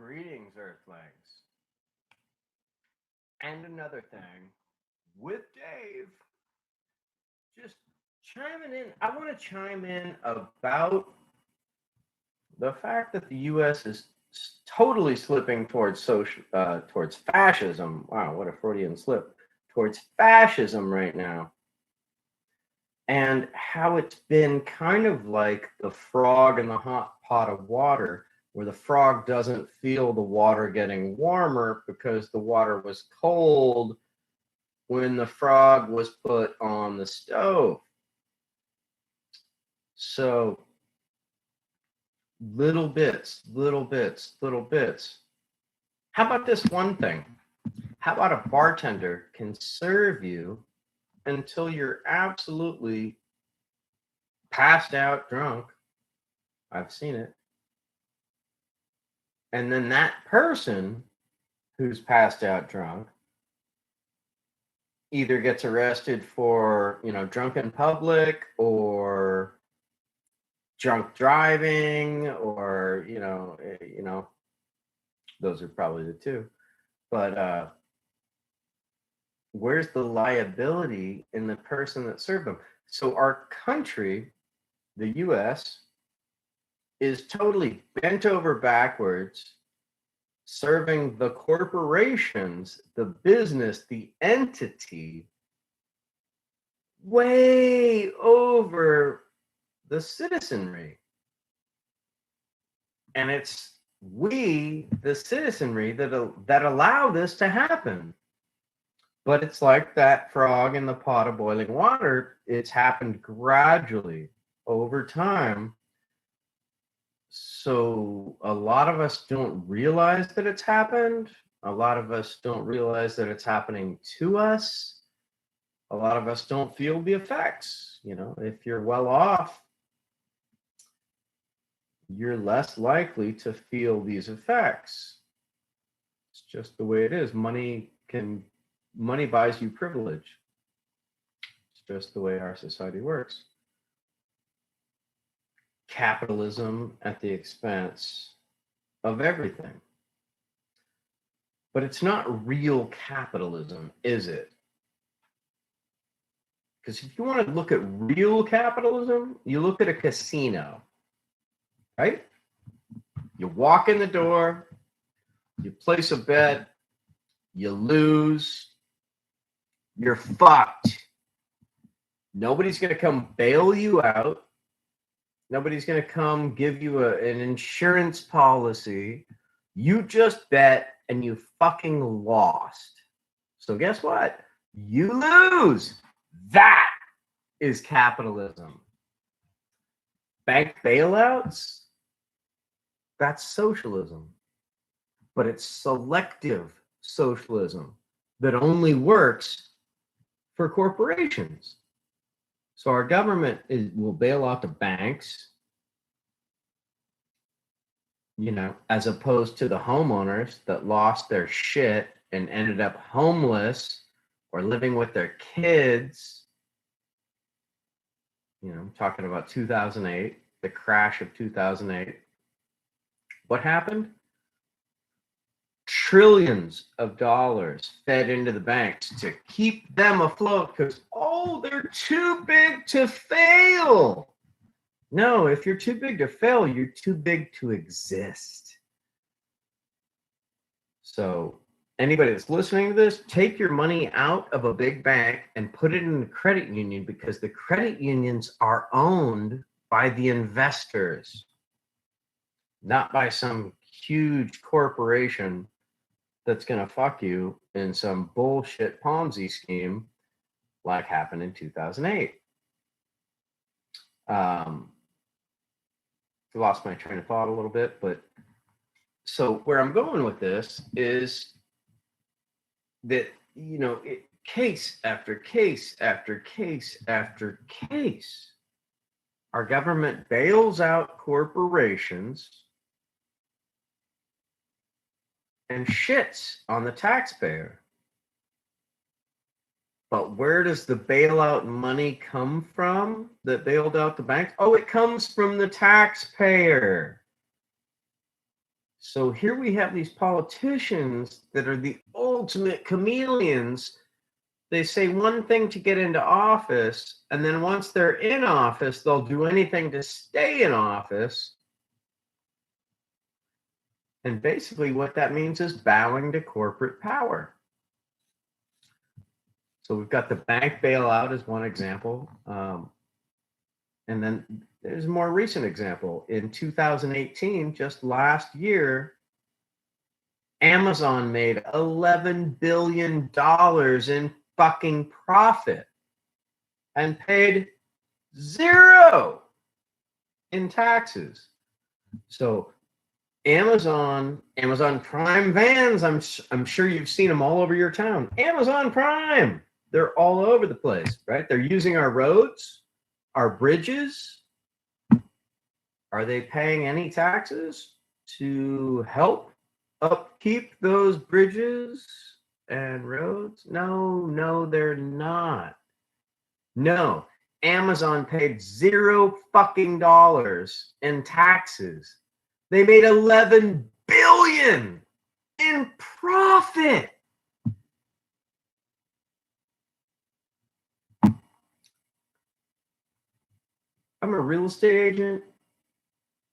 Greetings, Earthlings. And another thing, with Dave, just chiming in. I want to chime in about the fact that the U.S. is totally slipping towards towards fascism. Wow, what a Freudian slip! Towards fascism right now, and how it's been kind of like the frog in the hot pot of water, where the frog doesn't feel the water getting warmer because the water was cold when the frog was put on the stove. So little bits, little bits, little bits. How about this one thing? How about a bartender can serve you until you're absolutely passed out drunk? I've seen it. And then that person who's passed out drunk either gets arrested for, drunk in public or drunk driving, or those are probably the two. But where's the liability in the person that served them? So our country, the US, is totally bent over backwards, serving the corporations, the business, the entity, way over the citizenry. And it's we, the citizenry, that allow this to happen. But it's like that frog in the pot of boiling water. It's happened gradually over time. So a lot of us don't realize that it's happened. A lot of us don't realize that it's happening to us. A lot of us don't feel the effects. If you're well off, you're less likely to feel these effects. It's just the way it is. Money buys you privilege. It's just the way our society works. Capitalism at the expense of everything. But it's not real capitalism, is it? Because if you want to look at real capitalism, you look at a casino, right? You walk in the door, you place a bet, you lose, you're fucked. Nobody's going to come bail you out. Nobody's going to come give you an insurance policy. You just bet and you fucking lost. So guess what? You lose. That is capitalism. Bank bailouts, that's socialism. But it's selective socialism that only works for corporations. So our government will bail out the banks, as opposed to the homeowners that lost their shit and ended up homeless or living with their kids. I'm talking about 2008, the crash of 2008. What happened? Trillions of dollars fed into the banks to keep them afloat because, they're too big to fail. No, if you're too big to fail, you're too big to exist. So anybody that's listening to this, take your money out of a big bank and put it in a credit union, because the credit unions are owned by the investors, not by some huge corporation that's going to fuck you in some bullshit Ponzi scheme like happened in 2008. I lost my train of thought a little bit, but so where I'm going with this is that, case after case after case after case, our government bails out corporations and shits on the taxpayer. But where does the bailout money come from that bailed out the banks? Oh, it comes from the taxpayer. So here we have these politicians that are the ultimate chameleons. They say one thing to get into office, and then once they're in office, they'll do anything to stay in office. And basically what that means is bowing to corporate power. So we've got the bank bailout as one example. And then there's a more recent example. In 2018, just last year, Amazon made $11 billion in fucking profit and paid zero in taxes. So Amazon Prime vans, I'm sure you've seen them all over your town. Amazon Prime, they're all over the place, right? They're using our roads, our bridges. Are they paying any taxes to help upkeep those bridges and roads? No, they're not. No, Amazon paid zero fucking dollars in taxes. They made 11 billion in profit. I'm a real estate agent.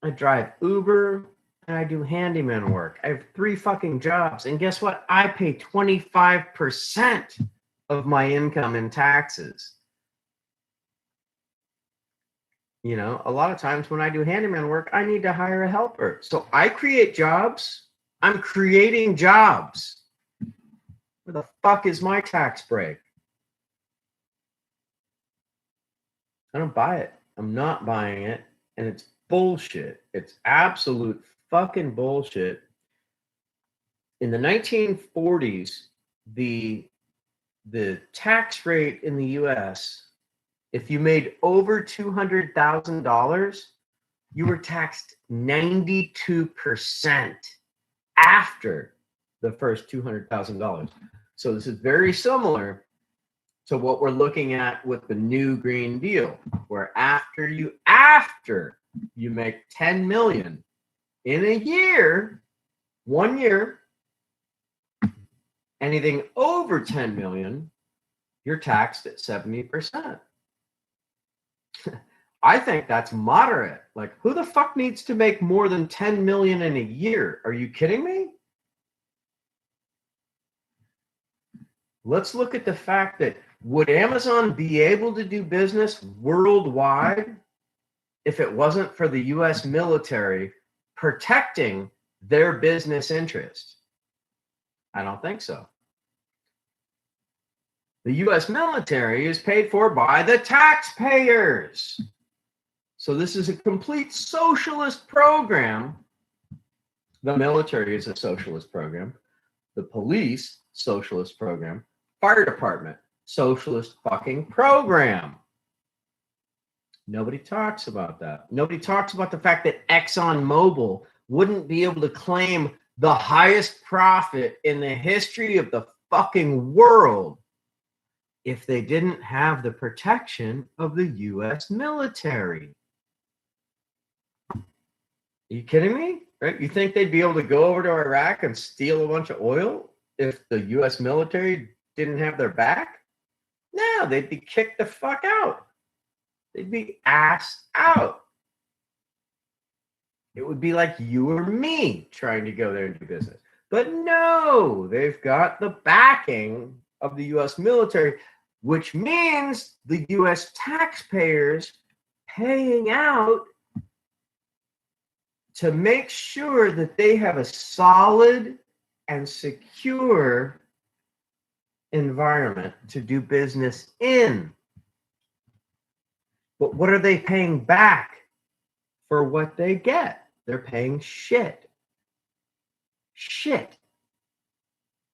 I drive Uber and I do handyman work. I have 3 fucking jobs. And guess what? I pay 25% of my income in taxes. You know, a lot of times when I do handyman work, I need to hire a helper. So I create jobs. I'm creating jobs. Where the fuck is my tax break? I don't buy it. I'm not buying it. And it's bullshit. It's absolute fucking bullshit. In the 1940s, the tax rate in the US, if you made over $200,000, you were taxed 92% after the first $200,000. So this is very similar to what we're looking at with the new Green Deal, where after you make 10 million in a year, 1 year, anything over 10 million, you're taxed at 70%. I think that's moderate. Like, who the fuck needs to make more than 10 million in a year? Are you kidding me? Let's look at the fact that would Amazon be able to do business worldwide if it wasn't for the US military protecting their business interests? I don't think so. The US military is paid for by the taxpayers. So this is a complete socialist program. The military is a socialist program. The police, socialist program. Fire department, socialist fucking program. Nobody talks about that. Nobody talks about the fact that ExxonMobil wouldn't be able to claim the highest profit in the history of the fucking world if they didn't have the protection of the US military. Are you kidding me? Right? You think they'd be able to go over to Iraq and steal a bunch of oil if the US military didn't have their back? No, they'd be kicked the fuck out. They'd be asked out. It would be like you or me trying to go there and do business. But no, they've got the backing of the US military, which means the US taxpayers paying out to make sure that they have a solid and secure environment to do business in. But what are they paying back for what they get? They're paying shit. Shit.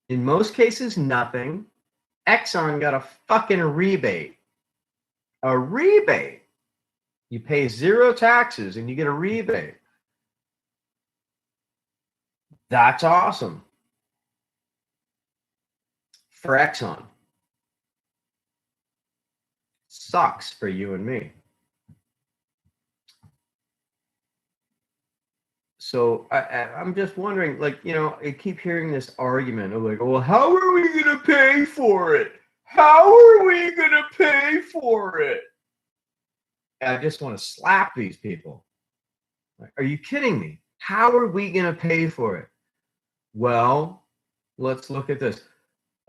In most cases, nothing. Exxon got a fucking rebate. A rebate. You pay zero taxes and you get a rebate. That's awesome. For Exxon. Sucks for you and me. So I'm just wondering, like, you know, I keep hearing this argument of like, well, how are we going to pay for it? How are we going to pay for it? I just want to slap these people. Like, are you kidding me? How are we going to pay for it? Well, let's look at this.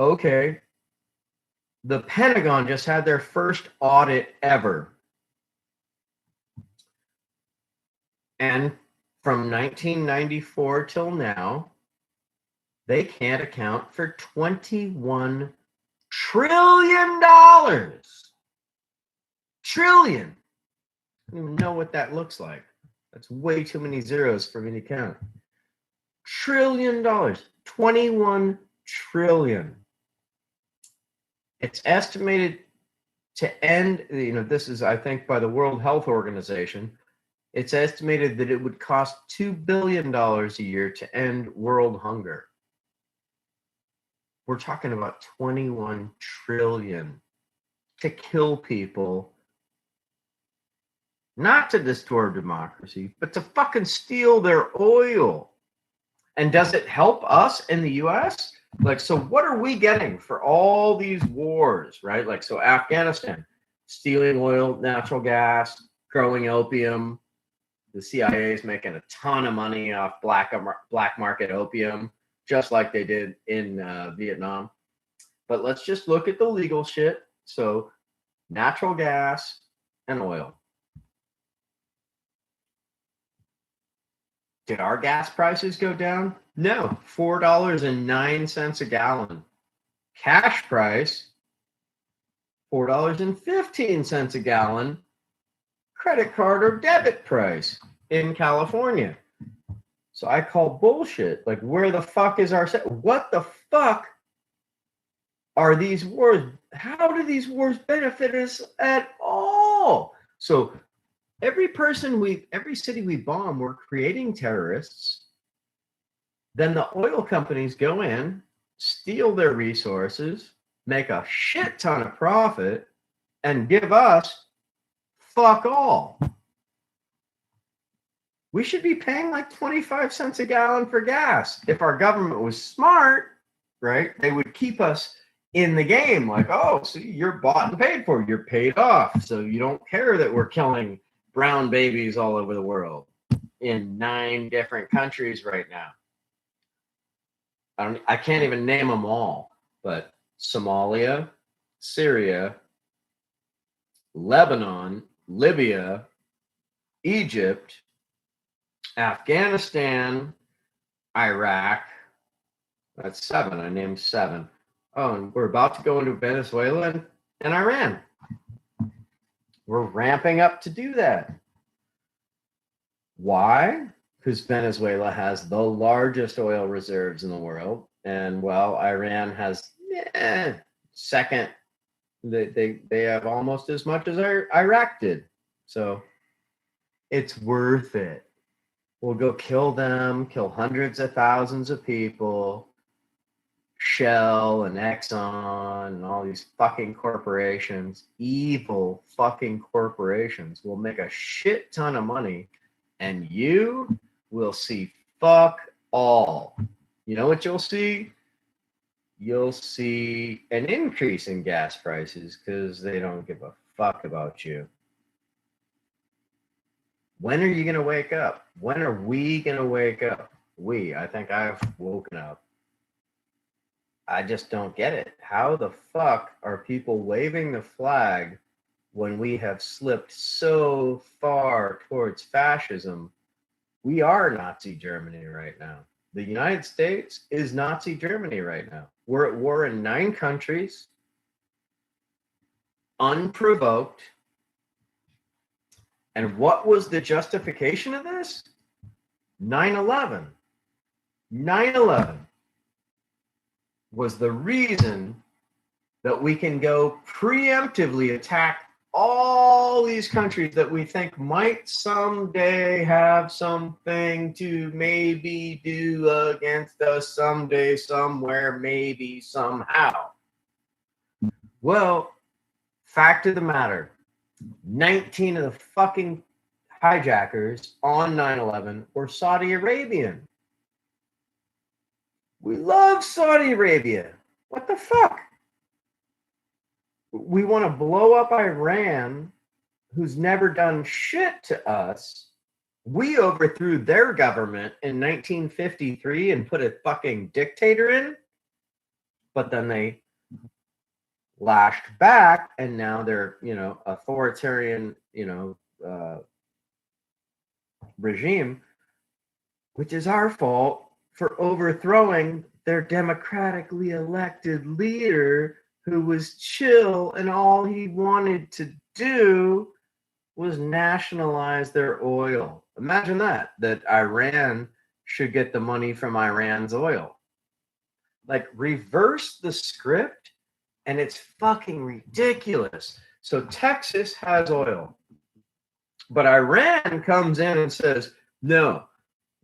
Okay. The Pentagon just had their first audit ever. And from 1994 till now, they can't account for $21 trillion. Trillion. I don't even know what that looks like. That's way too many zeros for me to count. $1 trillion. 21 trillion. It's estimated to end, you know, this is, I think, by the World Health Organization. It's estimated that it would cost $2 billion a year to end world hunger. We're talking about 21 trillion to kill people, not to distort democracy, but to fucking steal their oil. And does it help us in the US? Like, so what are we getting for all these wars, right? Like, so Afghanistan, stealing oil, natural gas, growing opium. The CIA is making a ton of money off black market opium, just like they did in Vietnam. But let's just look at the legal shit. So natural gas and oil. Did our gas prices go down? No, $4.09 a gallon. Cash price, $4.15 a gallon. Credit card or debit price in California. So I call bullshit. Like, where the fuck is our set? What the fuck are these wars? How do these wars benefit us at all? So every city we bomb, we're creating terrorists. Then the oil companies go in, steal their resources, make a shit ton of profit, and give us fuck all. We should be paying like 25 cents a gallon for gas. If our government was smart, right, they would keep us in the game. Like, oh, see, you're bought and paid for. You're paid off. So you don't care that we're killing brown babies all over the world in 9 different countries right now. I can't even name them all, but Somalia, Syria, Lebanon, Libya, Egypt, Afghanistan, Iraq. That's 7. I named 7. Oh, and we're about to go into Venezuela and Iran. We're ramping up to do that. Why? Because Venezuela has the largest oil reserves in the world. And, well, Iran has second. They have almost as much as Iraq did. So it's worth it. We'll go kill them, kill hundreds of thousands of people. Shell and Exxon and all these fucking corporations, evil fucking corporations, will make a shit ton of money, and you will see fuck all. You know what you'll see? You'll see an increase in gas prices because they don't give a fuck about you. When are you going to wake up? When are we going to wake up? I think I've woken up. I just don't get it. How the fuck are people waving the flag when we have slipped so far towards fascism? We are Nazi Germany right now. The United States is Nazi Germany right now. We're at war in 9 countries, unprovoked. And what was the justification of this? 9/11. 9/11 was the reason that we can go preemptively attack all these countries that we think might someday have something to maybe do against us someday, somewhere, maybe, somehow. Well, fact of the matter, 19 of the fucking hijackers on 9/11 were Saudi Arabian. We love Saudi Arabia. What the fuck? We want to blow up Iran, who's never done shit to us. We overthrew their government in 1953 and put a fucking dictator in, but then they lashed back, and now they're, authoritarian, regime, which is our fault for overthrowing their democratically elected leader who was chill, and all he wanted to do was nationalize their oil. Imagine that Iran should get the money from Iran's oil. Like, reverse the script, and it's fucking ridiculous. So Texas has oil, but Iran comes in and says, no,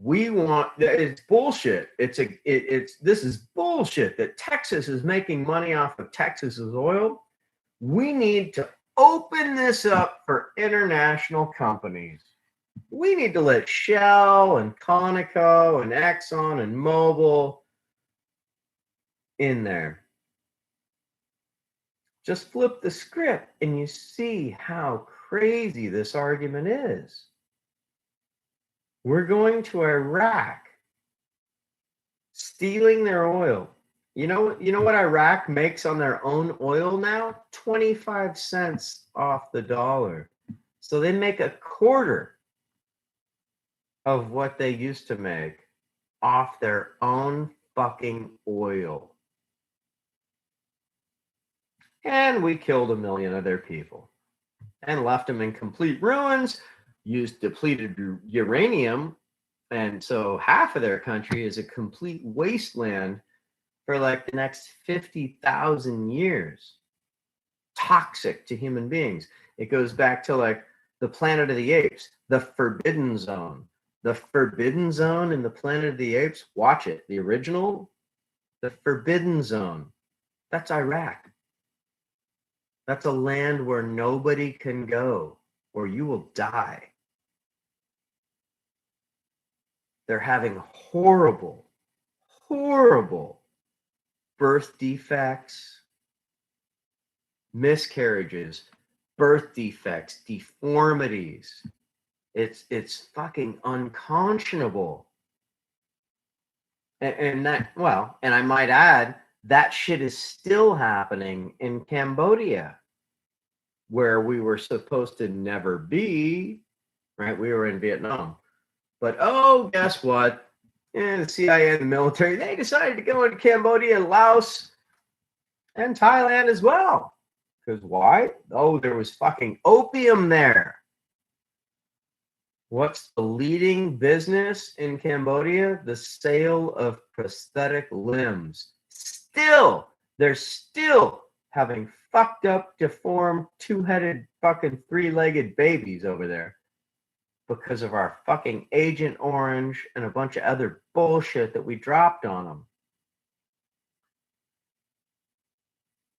it's bullshit. This is bullshit that Texas is making money off of Texas's oil. We need to open this up for international companies. We need to let Shell and Conoco and Exxon and Mobil in there. Just flip the script and you see how crazy this argument is. We're going to Iraq, stealing their oil. You know what Iraq makes on their own oil now? 25 cents off the dollar. So they make a quarter of what they used to make off their own fucking oil. And we killed 1 million of their people and left them in complete ruins, used depleted uranium, and so half of their country is a complete wasteland for like the next 50,000 years. Toxic to human beings. It goes back to like the Planet of the Apes, the Forbidden Zone. The Forbidden Zone in the Planet of the Apes, watch it, the original, the Forbidden Zone. That's Iraq. That's a land where nobody can go or you will die. They're having horrible, horrible birth defects, miscarriages, birth defects, deformities. It's fucking unconscionable. And I might add, that shit is still happening in Cambodia, where we were supposed to never be, right? We were in Vietnam. But, guess what? The CIA and the military, they decided to go into Cambodia, Laos, and Thailand as well. Because why? There was fucking opium there. What's the leading business in Cambodia? The sale of prosthetic limbs. They're still having fucked up, deformed, two-headed, fucking three-legged babies over there because of our fucking Agent Orange and a bunch of other bullshit that we dropped on them.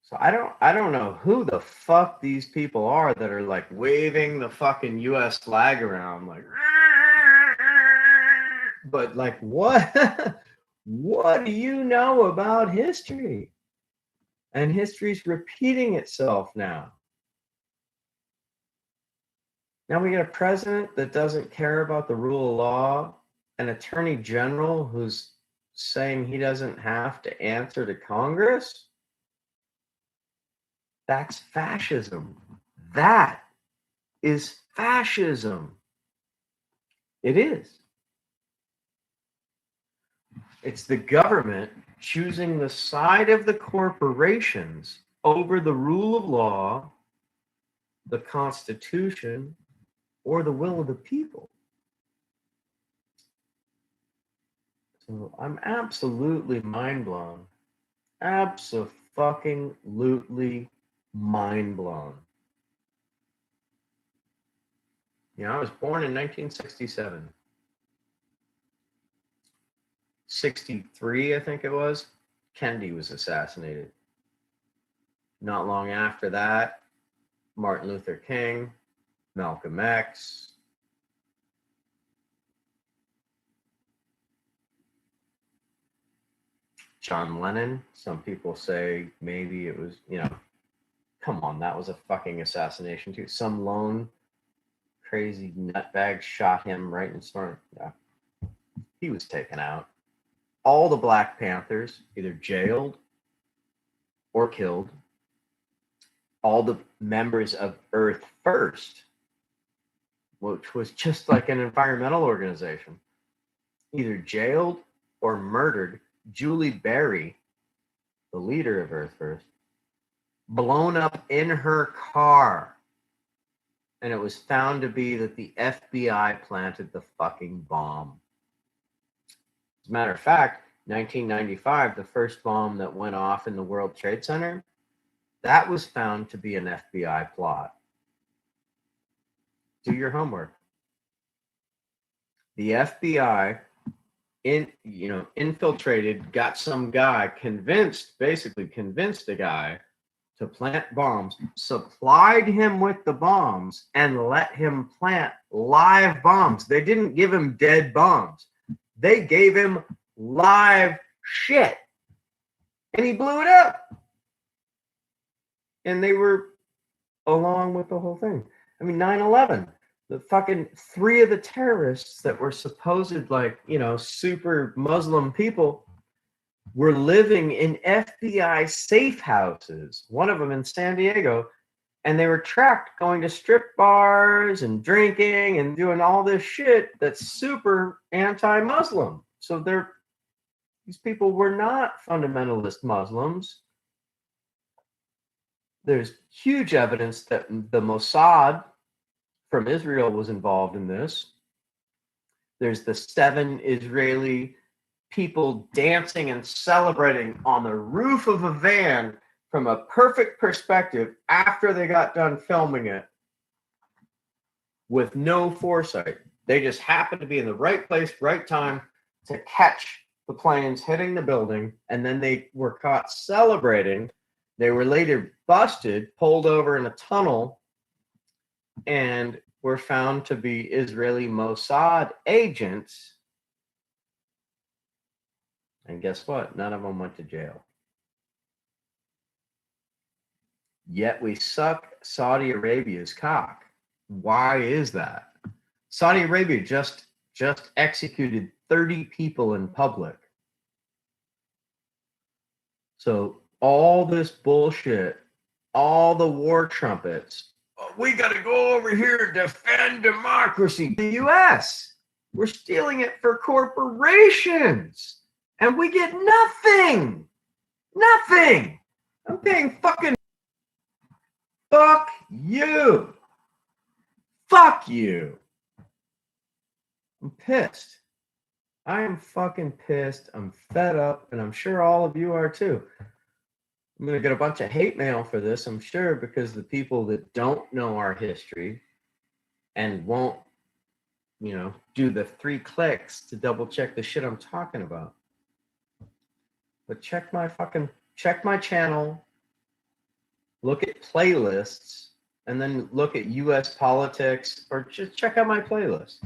So I don't know who the fuck these people are that are like waving the fucking US flag around like, but like what? What do you know about history? And history's repeating itself now. Now we get a president that doesn't care about the rule of law, an attorney general who's saying he doesn't have to answer to Congress. That's fascism. That is fascism. It is. It's the government choosing the side of the corporations over the rule of law, the Constitution, or the will of the people. So I'm absolutely mind blown. Abso-fucking-lutely mind blown. I was born in 1967. 63, I think it was, Kennedy was assassinated. Not long after that, Martin Luther King, Malcolm X, John Lennon. Some people say maybe it was, come on, that was a fucking assassination too. Some lone crazy nutbag shot him right in front. Yeah, he was taken out. All the Black Panthers either jailed or killed. All the members of Earth First, which was just like an environmental organization, either jailed or murdered. Julie Berry, the leader of Earth First, blown up in her car. And it was found to be that the FBI planted the fucking bomb. As a matter of fact, 1995, the first bomb that went off in the World Trade Center, that was found to be an FBI plot. Do your homework. The FBI infiltrated, got some guy, basically convinced a guy to plant bombs, supplied him with the bombs, and let him plant live bombs. They didn't give him dead bombs. They gave him live shit. And he blew it up. And they were along with the whole thing. I mean, 9/11, the fucking 3 of the terrorists that were supposed super Muslim people were living in FBI safe houses, one of them in San Diego, and they were tracked going to strip bars and drinking and doing all this shit that's super anti-Muslim. So these people were not fundamentalist Muslims. There's huge evidence that the Mossad from Israel was involved in this. There's the 7 Israeli people dancing and celebrating on the roof of a van from a perfect perspective after they got done filming it with no foresight. They just happened to be in the right place, right time to catch the planes hitting the building, and then they were caught celebrating. They were later busted, pulled over in a tunnel, and were found to be Israeli Mossad agents. And guess what? None of them went to jail. Yet we suck Saudi Arabia's cock. Why is that? Saudi Arabia just executed 30 people in public. So all this bullshit, all the war trumpets, we got to go over here and defend democracy. The U.S., we're stealing it for corporations. And we get nothing. Nothing. I'm paying fucking. Fuck you. Fuck you. I'm pissed. I am fucking pissed. I'm fed up, and I'm sure all of you are too. I'm going to get a bunch of hate mail for this, I'm sure, because the people that don't know our history and won't, do the 3 clicks to double check the shit I'm talking about. But check my channel, look at playlists, and then look at US politics, or just check out my playlist.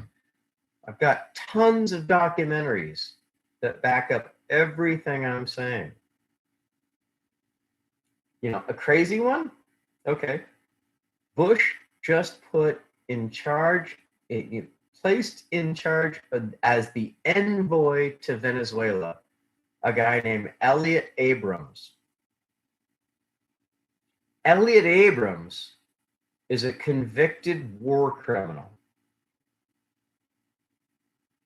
I've got tons of documentaries that back up everything I'm saying. A crazy one? Okay. Bush just placed in charge as the envoy to Venezuela, a guy named Elliot Abrams. Elliot Abrams is a convicted war criminal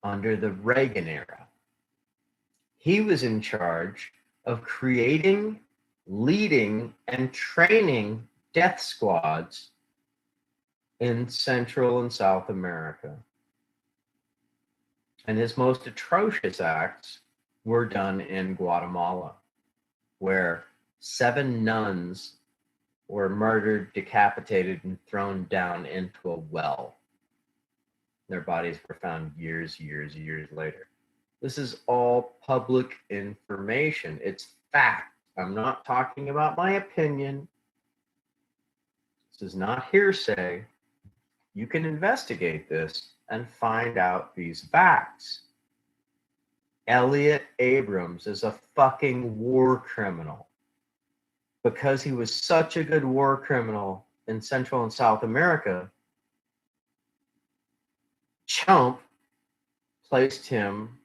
under the Reagan era. He was in charge of creating, leading, and training death squads in Central and South America. And his most atrocious acts were done in Guatemala, where 7 nuns were murdered, decapitated, and thrown down into a well. Their bodies were found years later. This is all public information. It's fact. I'm not talking about my opinion. This is not hearsay. You can investigate this and find out these facts. Elliot Abrams is a fucking war criminal because he was such a good war criminal in Central and South America. Trump placed him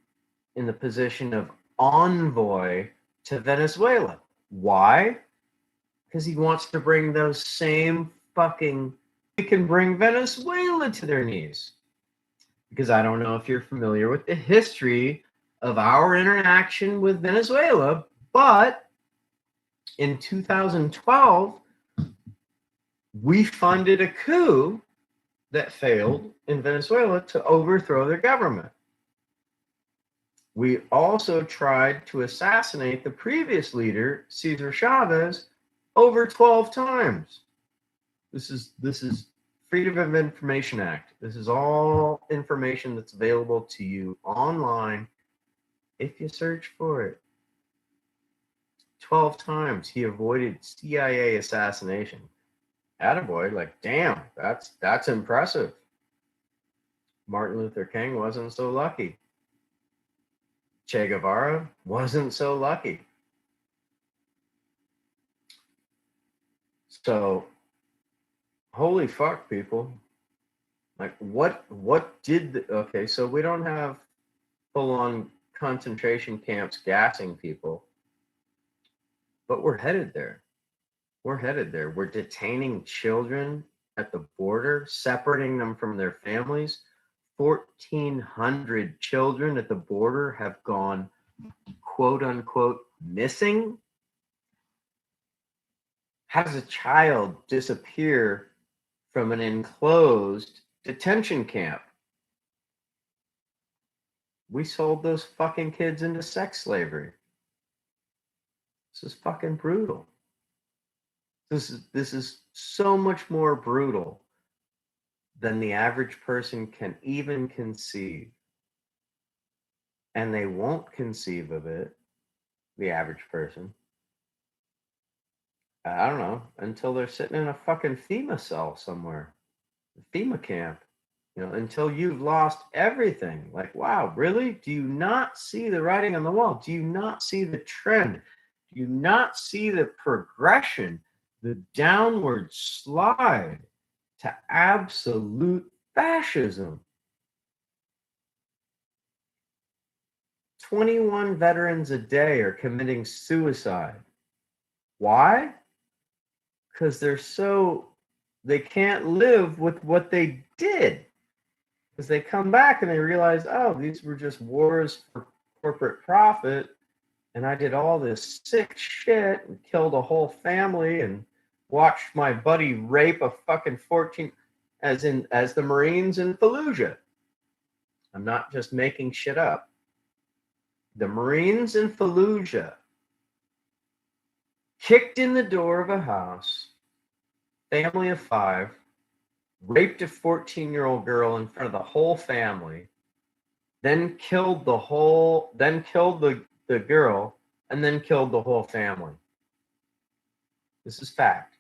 in the position of envoy to Venezuela. Why? Because he wants to bring those same fucking, he can bring Venezuela to their knees. Because I don't know if you're familiar with the history of our interaction with Venezuela, but in 2012, we funded a coup that failed in Venezuela to overthrow their government. We also tried to assassinate the previous leader, Cesar Chavez, over 12 times. This is Freedom of Information Act. This is all information that's available to you online if you search for it. 12 times he avoided CIA assassination. Attaboy, like, damn, that's impressive. Martin Luther King wasn't so lucky. Che Guevara wasn't so lucky. So, holy fuck, people. Like, what did okay, so we don't have full-on concentration camps gassing people, but we're headed there. We're headed there. We're detaining children at the border, separating them from their families. 1,400 children at the border have gone, quote unquote, missing. How does a child disappear from an enclosed detention camp? We sold those fucking kids into sex slavery. This is fucking brutal. This is so much more brutal than the average person can even conceive. And they won't conceive of it, the average person, I don't know, until they're sitting in a fucking FEMA cell somewhere, a FEMA camp, until you've lost everything. Like, wow, really? Do you not see the writing on the wall? Do you not see the trend? Do you not see the progression, the downward slide to absolute fascism? 21 veterans a day are committing suicide. Why? Because they can't live with what they did. Because they come back and they realize, oh, these were just wars for corporate profit. And I did all this sick shit and killed a whole family and watched my buddy rape a fucking 14, as the Marines in Fallujah. I'm not just making shit up. The Marines in Fallujah kicked in the door of a house, family of 5, raped a 14-year-old girl in front of the whole family, then killed the girl, and then killed the whole family. This is fact.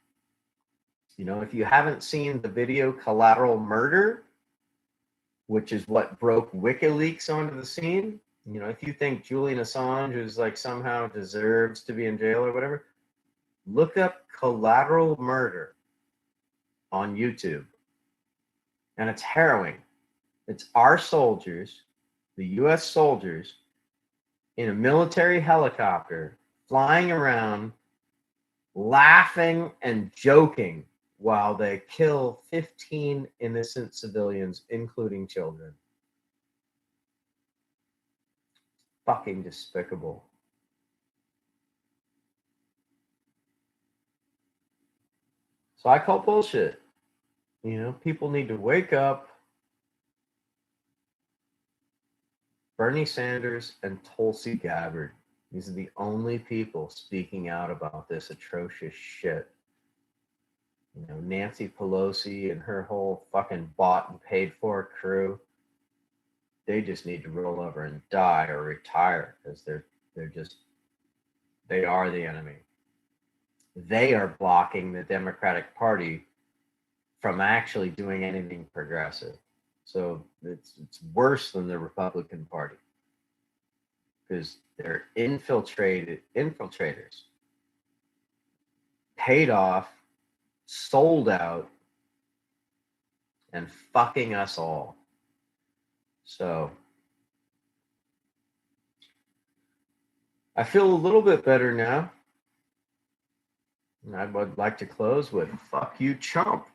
If you haven't seen the video Collateral Murder, which is what broke WikiLeaks onto the scene, if you think Julian Assange is like somehow deserves to be in jail or whatever, look up Collateral Murder on YouTube. And it's harrowing. It's our soldiers, the US soldiers, in a military helicopter flying around, laughing and joking while they kill 15 innocent civilians, including children. Fucking despicable. So I call bullshit. People need to wake up. Bernie Sanders and Tulsi Gabbard. These are the only people speaking out about this atrocious shit. Nancy Pelosi and her whole fucking bought and paid for crew. They just need to roll over and die or retire because they are the enemy. They are blocking the Democratic Party from actually doing anything progressive. So it's worse than the Republican Party. because they're infiltrators, paid off, sold out, and fucking us all. So I feel a little bit better now. And I would like to close with fuck you, chump.